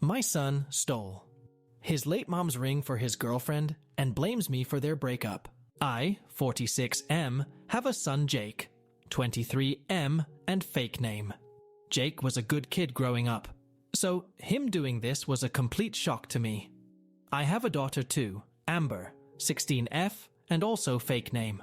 My son stole his late mom's ring for his girlfriend and blames me for their breakup. I, 46M, have a son Jake, 23M, and fake name. Jake was a good kid growing up, so him doing this was a complete shock to me. I have a daughter too, Amber, 16F, and also fake name.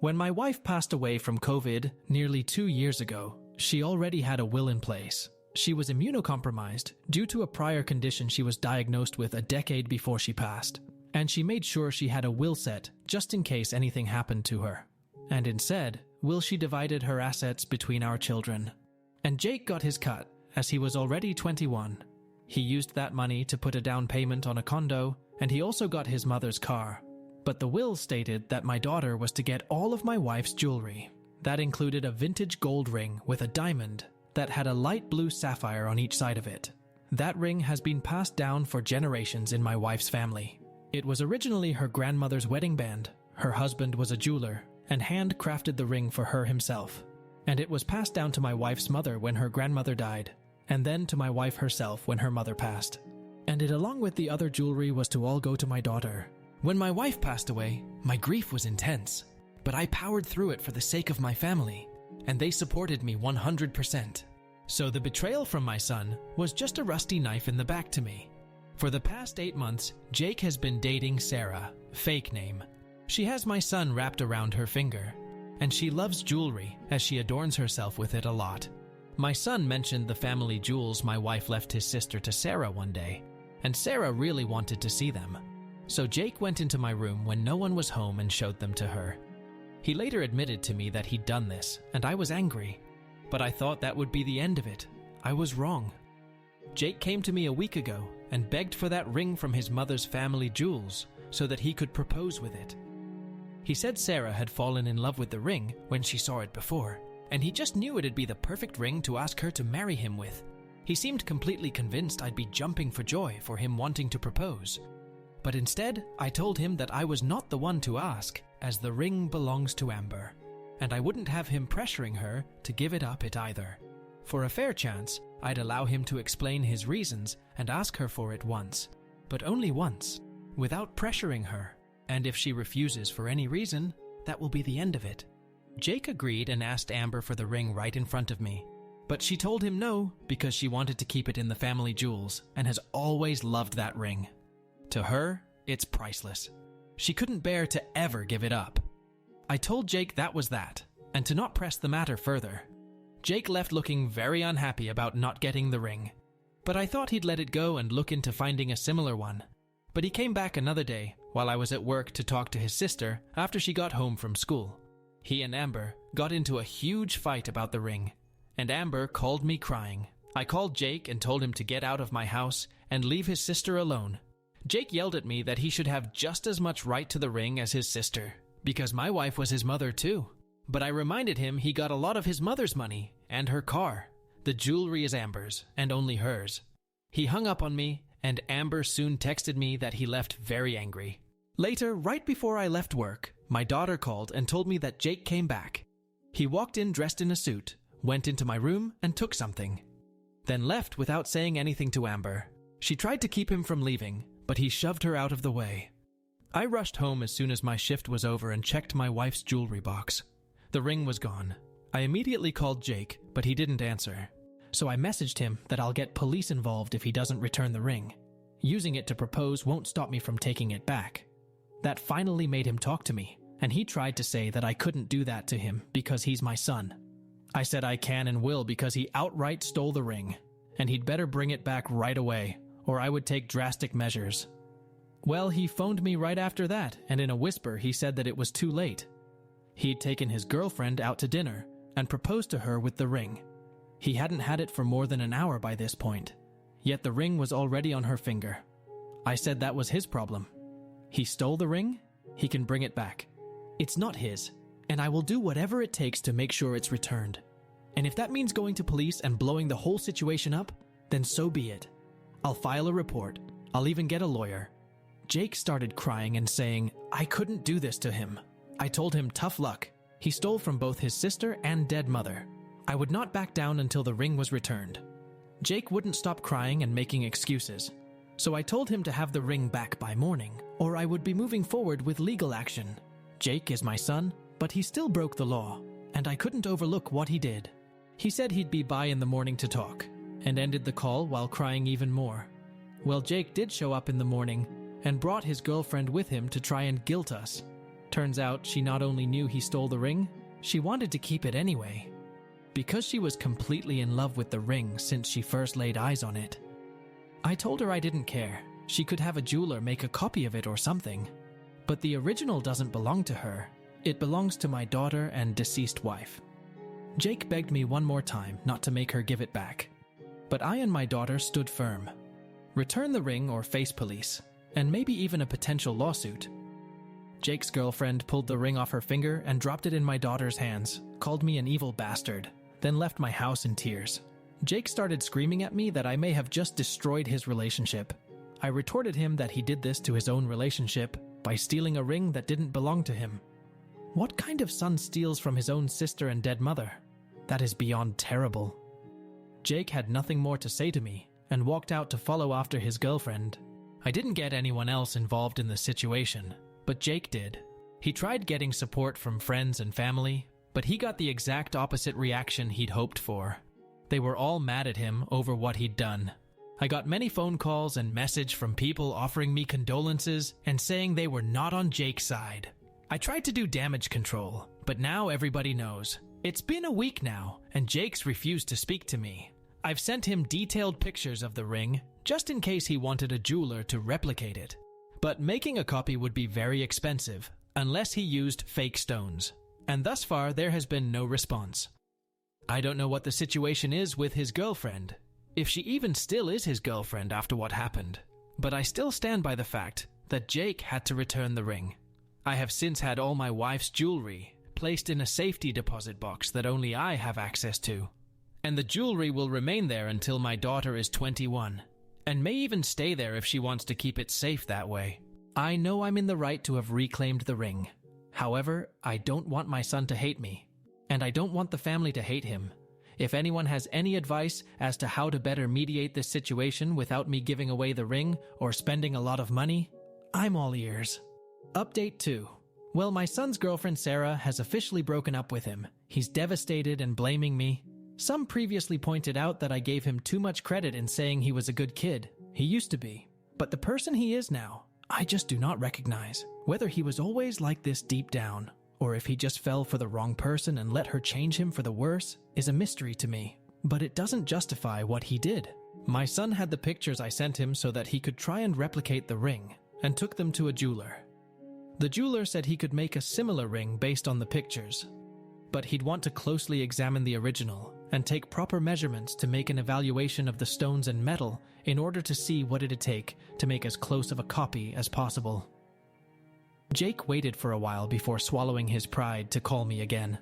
When my wife passed away from COVID nearly 2 years ago, she already had a will in place. She was immunocompromised due to a prior condition she was diagnosed with a decade before she passed, and she made sure she had a will set just in case anything happened to her. And instead, she divided her assets between our children. And Jake got his cut, as he was already 21. He used that money to put a down payment on a condo, and he also got his mother's car. But the will stated that my daughter was to get all of my wife's jewelry. That included a vintage gold ring with a diamond that had a light blue sapphire on each side of it. That ring has been passed down for generations in my wife's family. It was originally her grandmother's wedding band. Her husband was a jeweler and handcrafted the ring for her himself. And it was passed down to my wife's mother when her grandmother died, and then to my wife herself when her mother passed. And it, along with the other jewelry, was to all go to my daughter. When my wife passed away, my grief was intense, but I powered through it for the sake of my family, and they supported me 100%. So the betrayal from my son was just a rusty knife in the back to me. For the past 8 months, Jake has been dating Sarah, fake name. She has my son wrapped around her finger, and she loves jewelry as she adorns herself with it a lot. My son mentioned the family jewels my wife left his sister to Sarah one day, and Sarah really wanted to see them. So Jake went into my room when no one was home and showed them to her. He later admitted to me that he'd done this, and I was angry. But I thought that would be the end of it. I was wrong. Jake came to me a week ago and begged for that ring from his mother's family jewels so that he could propose with it. He said Sarah had fallen in love with the ring when she saw it before, and he just knew it'd be the perfect ring to ask her to marry him with. He seemed completely convinced I'd be jumping for joy for him wanting to propose. But instead, I told him that I was not the one to ask, as the ring belongs to Amber, and I wouldn't have him pressuring her to give it up either. For a fair chance, I'd allow him to explain his reasons and ask her for it once, but only once, without pressuring her, and if she refuses for any reason, that will be the end of it. Jake agreed and asked Amber for the ring right in front of me, but she told him no because she wanted to keep it in the family jewels and has always loved that ring. To her, it's priceless. She couldn't bear to ever give it up. I told Jake that was that, and to not press the matter further. Jake left looking very unhappy about not getting the ring, but I thought he'd let it go and look into finding a similar one. But he came back another day while I was at work to talk to his sister after she got home from school. He and Amber got into a huge fight about the ring, and Amber called me crying. I called Jake and told him to get out of my house and leave his sister alone. Jake yelled at me that he should have just as much right to the ring as his sister, because my wife was his mother too. But I reminded him he got a lot of his mother's money and her car. The jewelry is Amber's and only hers. He hung up on me, and Amber soon texted me that he left very angry. Later, right before I left work, my daughter called and told me that Jake came back. He walked in dressed in a suit, went into my room and took something, then left without saying anything to Amber. She tried to keep him from leaving, but he shoved her out of the way. I rushed home as soon as my shift was over and checked my wife's jewelry box. The ring was gone. I immediately called Jake, but he didn't answer. So I messaged him that I'll get police involved if he doesn't return the ring. Using it to propose won't stop me from taking it back. That finally made him talk to me, and he tried to say that I couldn't do that to him because he's my son. I said I can and will because he outright stole the ring, and he'd better bring it back right away, or I would take drastic measures. Well, he phoned me right after that, and in a whisper he said that it was too late. He'd taken his girlfriend out to dinner and proposed to her with the ring. He hadn't had it for more than an hour by this point, yet the ring was already on her finger. I said that was his problem. He stole the ring, he can bring it back. It's not his, and I will do whatever it takes to make sure it's returned. And if that means going to police and blowing the whole situation up, then so be it. I'll file a report. I'll even get a lawyer. Jake started crying and saying I couldn't do this to him. I told him tough luck. He stole from both his sister and dead mother. I would not back down until the ring was returned. Jake wouldn't stop crying and making excuses, so I told him to have the ring back by morning, or I would be moving forward with legal action. Jake is my son, but he still broke the law, and I couldn't overlook what he did. He said he'd be by in the morning to talk, and ended the call while crying even more. Well, Jake did show up in the morning and brought his girlfriend with him to try and guilt us. Turns out she not only knew he stole the ring, she wanted to keep it anyway, because she was completely in love with the ring since she first laid eyes on it. I told her I didn't care. She could have a jeweler make a copy of it or something. But the original doesn't belong to her. It belongs to my daughter and deceased wife. Jake begged me one more time not to make her give it back. But I and my daughter stood firm. Return the ring or face police, and maybe even a potential lawsuit. Jake's girlfriend pulled the ring off her finger and dropped it in my daughter's hands, called me an evil bastard, then left my house in tears. Jake started screaming at me that I may have just destroyed his relationship. I retorted him that he did this to his own relationship by stealing a ring that didn't belong to him. What kind of son steals from his own sister and dead mother? That is beyond terrible. Jake had nothing more to say to me and walked out to follow after his girlfriend. I didn't get anyone else involved in the situation, but Jake did. He tried getting support from friends and family, but he got the exact opposite reaction he'd hoped for. They were all mad at him over what he'd done. I got many phone calls and messages from people offering me condolences and saying they were not on Jake's side. I tried to do damage control, but now everybody knows. It's been a week now, and Jake's refused to speak to me. I've sent him detailed pictures of the ring, just in case he wanted a jeweler to replicate it. But making a copy would be very expensive, unless he used fake stones. And thus far, there has been no response. I don't know what the situation is with his girlfriend, if she even still is his girlfriend after what happened. But I still stand by the fact that Jake had to return the ring. I have since had all my wife's jewelry placed in a safety deposit box that only I have access to. And the jewelry will remain there until my daughter is 21, and may even stay there if she wants to keep it safe that way. I know I'm in the right to have reclaimed the ring. However, I don't want my son to hate me, and I don't want the family to hate him. If anyone has any advice as to how to better mediate this situation without me giving away the ring or spending a lot of money, I'm all ears. Update 2. Well, my son's girlfriend Sarah has officially broken up with him. He's devastated and blaming me. Some previously pointed out that I gave him too much credit in saying he was a good kid. He used to be. But the person he is now, I just do not recognize. Whether he was always like this deep down, or if he just fell for the wrong person and let her change him for the worse, is a mystery to me. But it doesn't justify what he did. My son had the pictures I sent him so that he could try and replicate the ring, and took them to a jeweler. The jeweler said he could make a similar ring based on the pictures, but he'd want to closely examine the original and take proper measurements to make an evaluation of the stones and metal in order to see what it'd take to make as close of a copy as possible. Jake waited for a while before swallowing his pride to call me again.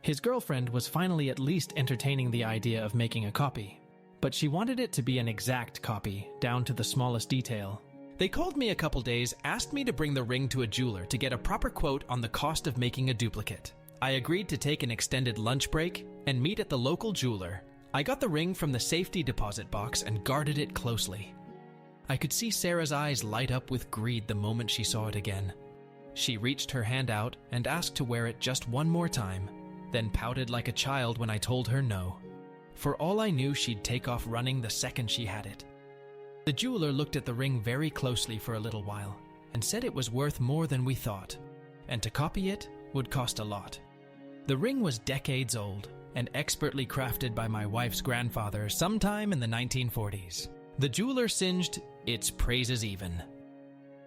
His girlfriend was finally at least entertaining the idea of making a copy, but she wanted it to be an exact copy, down to the smallest detail. They called me a couple days, asked me to bring the ring to a jeweler to get a proper quote on the cost of making a duplicate. I agreed to take an extended lunch break and meet at the local jeweler. I got the ring from the safety deposit box and guarded it closely. I could see Sarah's eyes light up with greed the moment she saw it again. She reached her hand out and asked to wear it just one more time, then pouted like a child when I told her no. For all I knew, she'd take off running the second she had it. The jeweler looked at the ring very closely for a little while and said it was worth more than we thought, and to copy it would cost a lot. The ring was decades old and expertly crafted by my wife's grandfather sometime in the 1940s. The jeweler singed its praises even.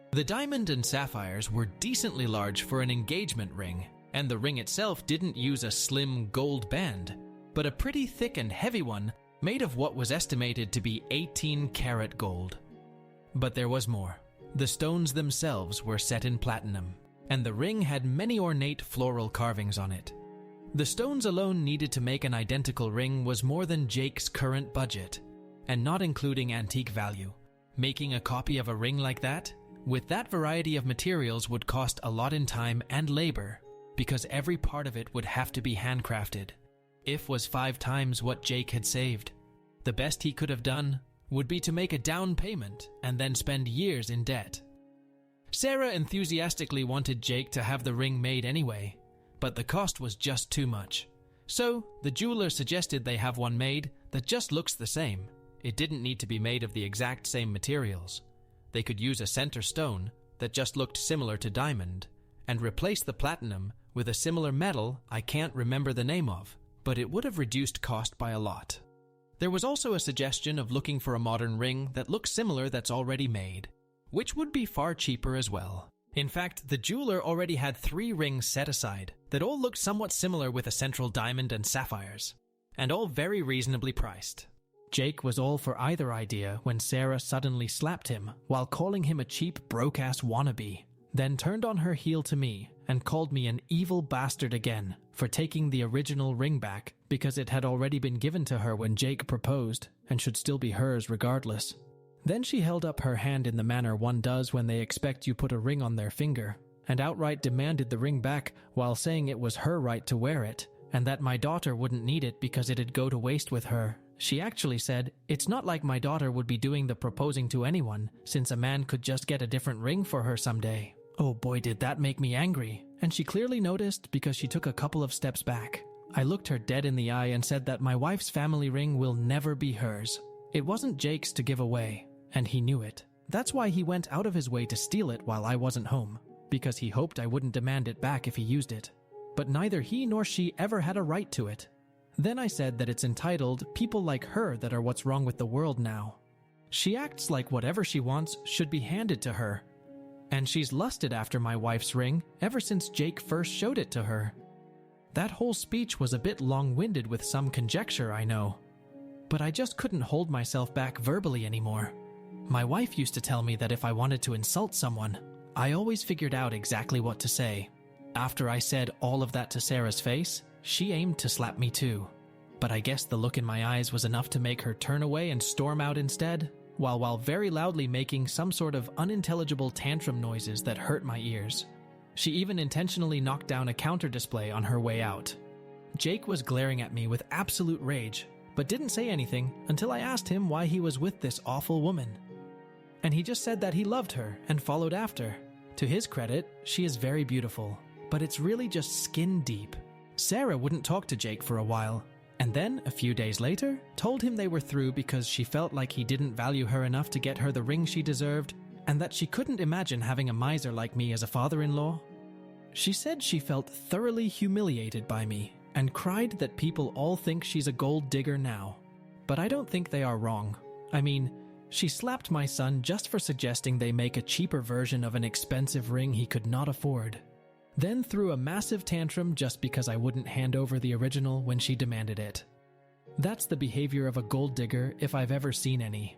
The diamond and sapphires were decently large for an engagement ring, and the ring itself didn't use a slim gold band, but a pretty thick and heavy one made of what was estimated to be 18-karat gold. But there was more. The stones themselves were set in platinum, and the ring had many ornate floral carvings on it. The stones alone needed to make an identical ring was more than Jake's current budget, and not including antique value. Making a copy of a ring like that, with that variety of materials, would cost a lot in time and labor, because every part of it would have to be handcrafted. If was 5 times what Jake had saved. The best he could have done would be to make a down payment and then spend years in debt. Sarah enthusiastically wanted Jake to have the ring made anyway, but the cost was just too much. So, the jeweler suggested they have one made that just looks the same. It didn't need to be made of the exact same materials. They could use a center stone that just looked similar to diamond and replace the platinum with a similar metal I can't remember the name of, but it would have reduced cost by a lot. There was also a suggestion of looking for a modern ring that looks similar that's already made, which would be far cheaper as well. In fact, the jeweler already had 3 rings set aside that all looked somewhat similar with a central diamond and sapphires, and all very reasonably priced. Jake was all for either idea when Sarah suddenly slapped him while calling him a cheap broke-ass wannabe, then turned on her heel to me and called me an evil bastard again for taking the original ring back because it had already been given to her when Jake proposed and should still be hers regardless. Then she held up her hand in the manner one does when they expect you put a ring on their finger, and outright demanded the ring back while saying it was her right to wear it, and that my daughter wouldn't need it because it'd go to waste with her. She actually said, it's not like my daughter would be doing the proposing to anyone, since a man could just get a different ring for her someday. Oh boy, did that make me angry, and she clearly noticed because she took a couple of steps back. I looked her dead in the eye and said that my wife's family ring will never be hers. It wasn't Jake's to give away, and he knew it. That's why he went out of his way to steal it while I wasn't home, because he hoped I wouldn't demand it back if he used it. But neither he nor she ever had a right to it. Then I said that it's entitled people like her that are what's wrong with the world now. She acts like whatever she wants should be handed to her. And she's lusted after my wife's ring ever since Jake first showed it to her. That whole speech was a bit long-winded with some conjecture, I know. But I just couldn't hold myself back verbally anymore. My wife used to tell me that if I wanted to insult someone, I always figured out exactly what to say. After I said all of that to Sarah's face, she aimed to slap me too. But I guess the look in my eyes was enough to make her turn away and storm out instead, while very loudly making some sort of unintelligible tantrum noises that hurt my ears. She even intentionally knocked down a counter display on her way out. Jake was glaring at me with absolute rage, but didn't say anything until I asked him why he was with this awful woman. And he just said that he loved her and followed after. To his credit, she is very beautiful, but it's really just skin deep. Sarah wouldn't talk to Jake for a while, and then, a few days later, told him they were through because she felt like he didn't value her enough to get her the ring she deserved, and that she couldn't imagine having a miser like me as a father-in-law. She said she felt thoroughly humiliated by me, and cried that people all think she's a gold digger now. But I don't think they are wrong. I mean, she slapped my son just for suggesting they make a cheaper version of an expensive ring he could not afford. Then threw a massive tantrum just because I wouldn't hand over the original when she demanded it. That's the behavior of a gold digger if I've ever seen any.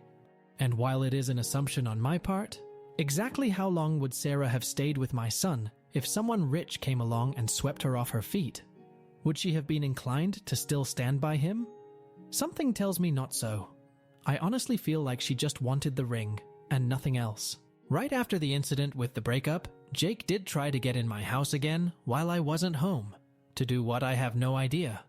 And while it is an assumption on my part, exactly how long would Sarah have stayed with my son if someone rich came along and swept her off her feet? Would she have been inclined to still stand by him? Something tells me not so. I honestly feel like she just wanted the ring, and nothing else. Right after the incident with the breakup, Jake did try to get in my house again while I wasn't home. To do what, I have no idea.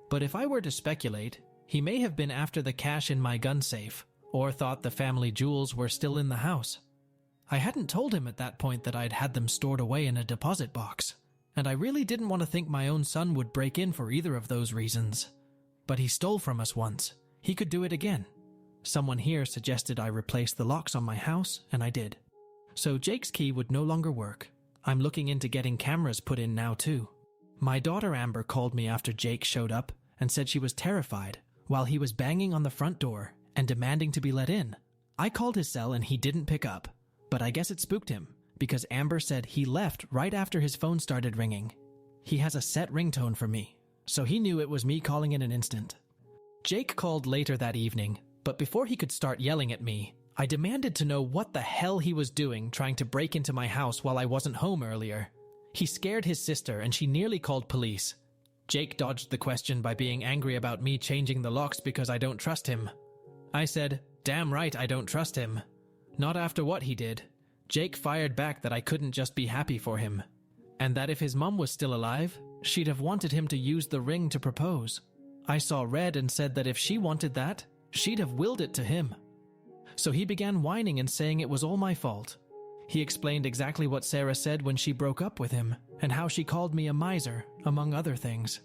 But if I were to speculate, he may have been after the cash in my gun safe, or thought the family jewels were still in the house. I hadn't told him at that point that I'd had them stored away in a deposit box, and I really didn't want to think my own son would break in for either of those reasons. But he stole from us once. He could do it again. Someone here suggested I replace the locks on my house, and I did. So Jake's key would no longer work. I'm looking into getting cameras put in now too. My daughter Amber called me after Jake showed up and said she was terrified while he was banging on the front door and demanding to be let in. I called his cell and he didn't pick up, but I guess it spooked him because Amber said he left right after his phone started ringing. He has a set ringtone for me, so he knew it was me calling in an instant. Jake called later that evening, but before he could start yelling at me, I demanded to know what the hell he was doing trying to break into my house while I wasn't home earlier. He scared his sister and she nearly called police. Jake dodged the question by being angry about me changing the locks because I don't trust him. I said, damn right I don't trust him. Not after what he did. Jake fired back that I couldn't just be happy for him, and that if his mum was still alive, she'd have wanted him to use the ring to propose. I saw red and said that if she wanted that, she'd have willed it to him. So he began whining and saying it was all my fault. He explained exactly what Sarah said when she broke up with him, and how she called me a miser, among other things.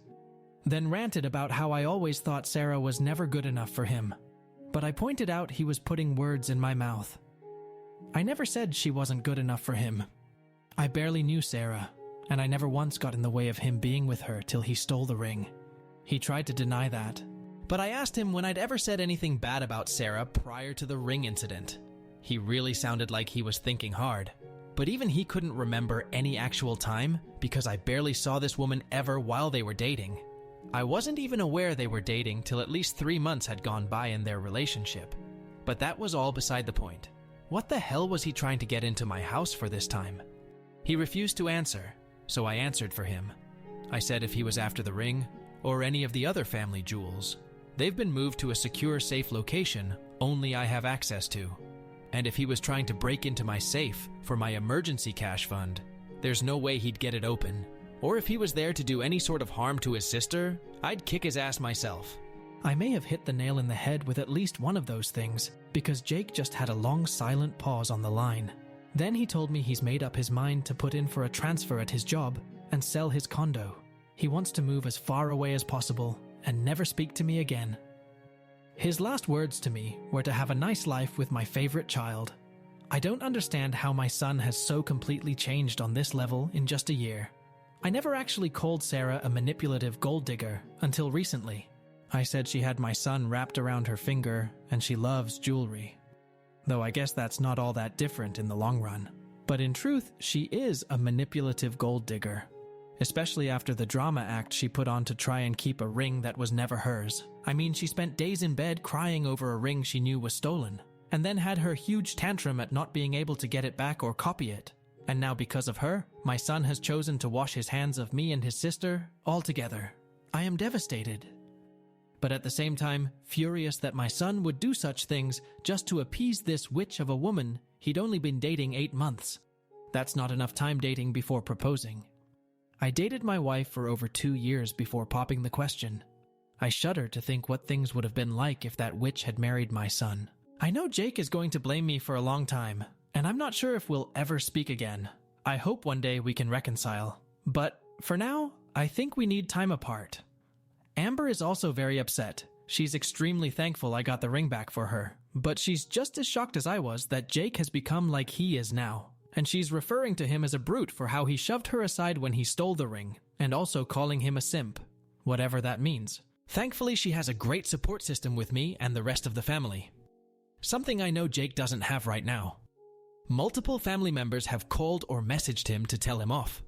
Then ranted about how I always thought Sarah was never good enough for him. But I pointed out he was putting words in my mouth. I never said she wasn't good enough for him. I barely knew Sarah, and I never once got in the way of him being with her till he stole the ring. He tried to deny that. But I asked him when I'd ever said anything bad about Sarah prior to the ring incident. He really sounded like he was thinking hard. But even he couldn't remember any actual time because I barely saw this woman ever while they were dating. I wasn't even aware they were dating till at least 3 months had gone by in their relationship. But that was all beside the point. What the hell was he trying to get into my house for this time? He refused to answer, so I answered for him. I said if he was after the ring, or any of the other family jewels, they've been moved to a secure, safe location only I have access to. And if he was trying to break into my safe for my emergency cash fund, there's no way he'd get it open. Or if he was there to do any sort of harm to his sister, I'd kick his ass myself. I may have hit the nail in the head with at least one of those things, because Jake just had a long silent pause on the line. Then he told me he's made up his mind to put in for a transfer at his job and sell his condo. He wants to move as far away as possible and never speak to me again. His last words to me were to have a nice life with my favorite child. I don't understand how my son has so completely changed on this level in just a year. I never actually called Sarah a manipulative gold digger until recently. I said she had my son wrapped around her finger and she loves jewelry. Though I guess that's not all that different in the long run. But in truth, she is a manipulative gold digger. Especially after the drama act she put on to try and keep a ring that was never hers. I mean, she spent days in bed crying over a ring she knew was stolen, and then had her huge tantrum at not being able to get it back or copy it. And now because of her, my son has chosen to wash his hands of me and his sister altogether. I am devastated. But at the same time, furious that my son would do such things just to appease this witch of a woman he'd only been dating 8 months. That's not enough time dating before proposing. I dated my wife for over 2 years before popping the question. I shudder to think what things would have been like if that witch had married my son. I know Jake is going to blame me for a long time, and I'm not sure if we'll ever speak again. I hope one day we can reconcile. But for now, I think we need time apart. Amber is also very upset. She's extremely thankful I got the ring back for her, but she's just as shocked as I was that Jake has become like he is now. And she's referring to him as a brute for how he shoved her aside when he stole the ring, and also calling him a simp, whatever that means. Thankfully, she has a great support system with me and the rest of the family. Something I know Jake doesn't have right now. Multiple family members have called or messaged him to tell him off.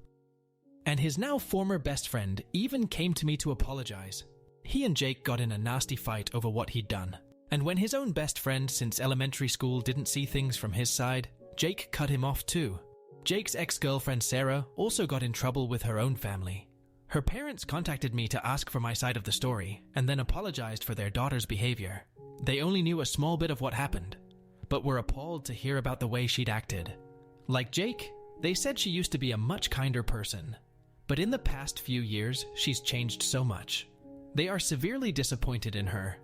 And his now former best friend even came to me to apologize. He and Jake got in a nasty fight over what he'd done. And when his own best friend since elementary school didn't see things from his side, Jake cut him off too. Jake's ex-girlfriend Sarah also got in trouble with her own family. Her parents contacted me to ask for my side of the story, and then apologized for their daughter's behavior. They only knew a small bit of what happened, but were appalled to hear about the way she'd acted. Like Jake, they said she used to be a much kinder person, but in the past few years, she's changed so much. They are severely disappointed in her.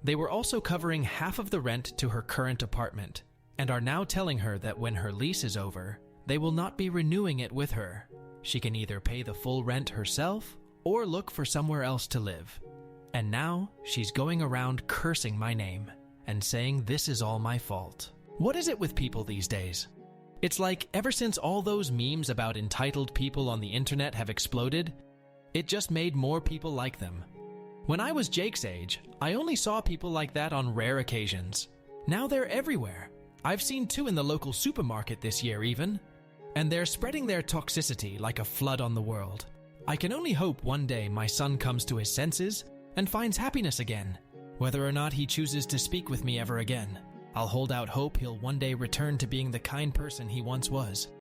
They were also covering half of the rent to her current apartment, and are now telling her that when her lease is over, they will not be renewing it with her. She can either pay the full rent herself or look for somewhere else to live. And now she's going around cursing my name and saying this is all my fault. What is it with people these days? It's like ever since all those memes about entitled people on the internet have exploded, it just made more people like them. When I was Jake's age, I only saw people like that on rare occasions. Now they're everywhere. I've seen 2 in the local supermarket this year even. And they're spreading their toxicity like a flood on the world. I can only hope one day my son comes to his senses and finds happiness again. Whether or not he chooses to speak with me ever again, I'll hold out hope he'll one day return to being the kind person he once was.